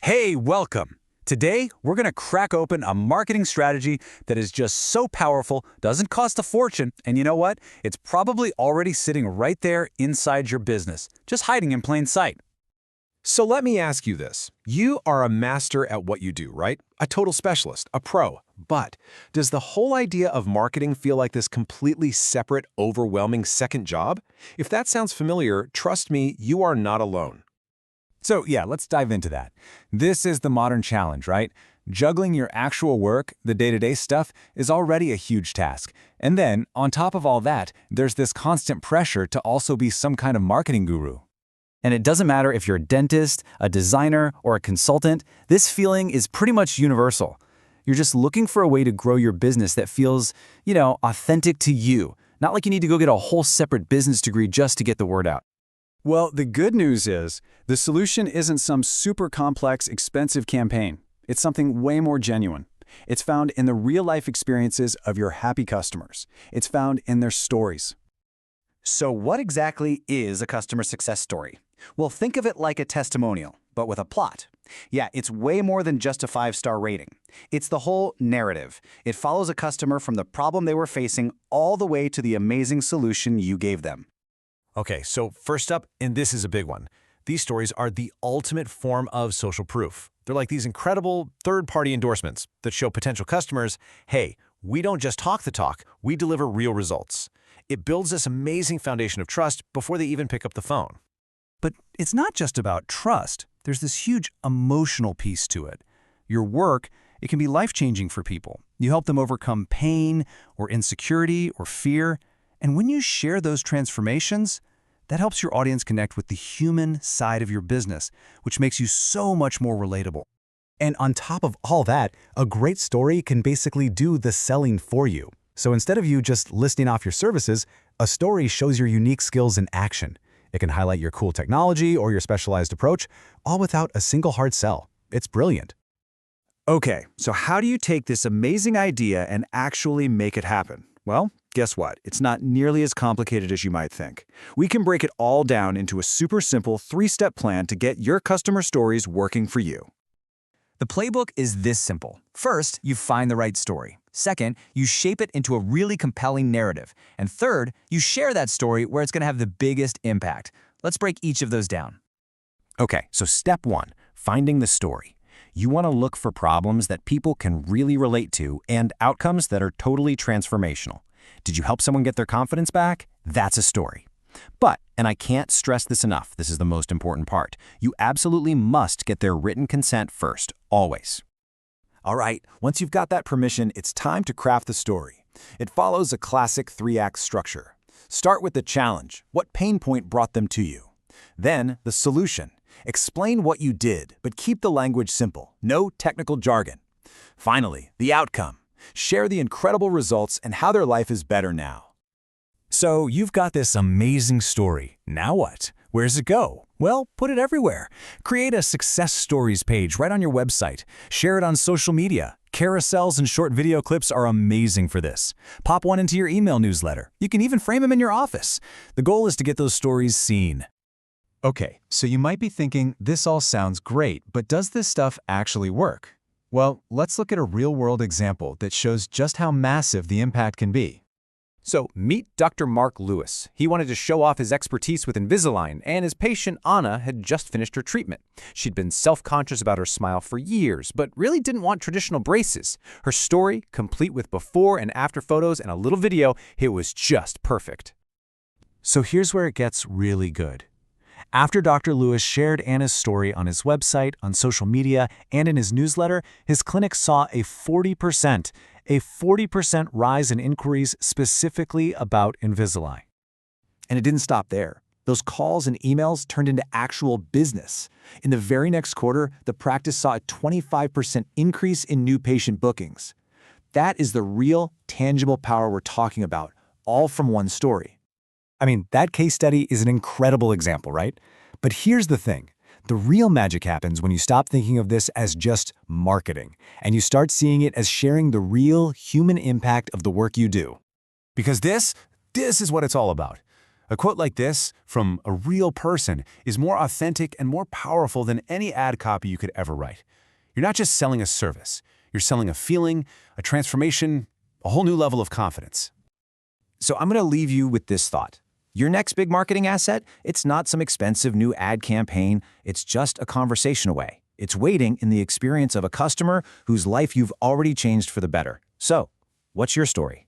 Hey, welcome. Today, we're going to crack open a marketing strategy that is just so powerful, doesn't cost a fortune, and you know what? It's probably already sitting right there inside your business, just hiding in plain sight. So let me ask you this. You are a master at what you do, right? A total specialist, a pro. But does the whole idea of marketing feel like this completely separate, overwhelming second job? If that sounds familiar, trust me, you are not alone. So yeah, let's dive into that. This is the modern challenge, right? Juggling your actual work, the day-to-day stuff, is already a huge task. And then, on top of all that, there's this constant pressure to also be some kind of marketing guru. And it doesn't matter if you're a dentist, a designer, or a consultant, this feeling is pretty much universal. You're just looking for a way to grow your business that feels, authentic to you. Not like you need to go get a whole separate business degree just to get the word out. Well, the good news is, the solution isn't some super complex, expensive campaign. It's something way more genuine. It's found in the real-life experiences of your happy customers. It's found in their stories. So what exactly is a customer success story? Well, think of it like a testimonial, but with a plot. Yeah, it's way more than just a 5-star rating. It's the whole narrative. It follows a customer from the problem they were facing all the way to the amazing solution you gave them. Okay, so first up, and this is a big one, these stories are the ultimate form of social proof. They're like these incredible third-party endorsements that show potential customers, hey, we don't just talk the talk, we deliver real results. It builds this amazing foundation of trust before they even pick up the phone. But it's not just about trust. There's this huge emotional piece to it. Your work, it can be life-changing for people. You help them overcome pain or insecurity or fear. And when you share those transformations, that helps your audience connect with the human side of your business, which makes you so much more relatable. And on top of all that, a great story can basically do the selling for you. So instead of you just listing off your services, a story shows your unique skills in action. It can highlight your cool technology or your specialized approach, all without a single hard sell. It's brilliant. Okay, so how do you take this amazing idea and actually make it happen? Well, guess what? It's not nearly as complicated as you might think. We can break it all down into a super simple 3-step plan to get your customer stories working for you. The playbook is this simple. First, you find the right story. Second, you shape it into a really compelling narrative. And third, you share that story where it's going to have the biggest impact. Let's break each of those down. Okay, so step 1, finding the story. You want to look for problems that people can really relate to and outcomes that are totally transformational. Did you help someone get their confidence back? That's a story. But, and I can't stress this enough, this is the most important part, you absolutely must get their written consent first, always. All right, once you've got that permission, it's time to craft the story. It follows a classic 3-act structure. Start with the challenge. What pain point brought them to you? Then, the solution. Explain what you did, but keep the language simple. No technical jargon. Finally, the outcome. Share the incredible results and how their life is better now. So you've got this amazing story. Now what? Where's it go? Well, put it everywhere. Create a success stories page right on your website. Share it on social media. Carousels and short video clips are amazing for this. Pop one into your email newsletter. You can even frame them in your office. The goal is to get those stories seen. Okay, so you might be thinking, this all sounds great, but does this stuff actually work? Well, let's look at a real-world example that shows just how massive the impact can be. So meet Dr. Mark Lewis. He wanted to show off his expertise with Invisalign, and his patient Anna had just finished her treatment. She'd been self-conscious about her smile for years, but really didn't want traditional braces. Her story, complete with before and after photos and a little video, it was just perfect. So here's where it gets really good. After Dr. Lewis shared Anna's story on his website, on social media, and in his newsletter, his clinic saw a 40% rise in inquiries specifically about Invisalign. And it didn't stop there. Those calls and emails turned into actual business. In the very next quarter, the practice saw a 25% increase in new patient bookings. That is the real, tangible power we're talking about, all from one story. I mean, that case study is an incredible example, right? But here's the thing. The real magic happens when you stop thinking of this as just marketing, and you start seeing it as sharing the real human impact of the work you do. Because this is what it's all about. A quote like this from a real person is more authentic and more powerful than any ad copy you could ever write. You're not just selling a service. You're selling a feeling, a transformation, a whole new level of confidence. So I'm going to leave you with this thought. Your next big marketing asset, it's not some expensive new ad campaign. It's just a conversation away. It's waiting in the experience of a customer whose life you've already changed for the better. So, what's your story?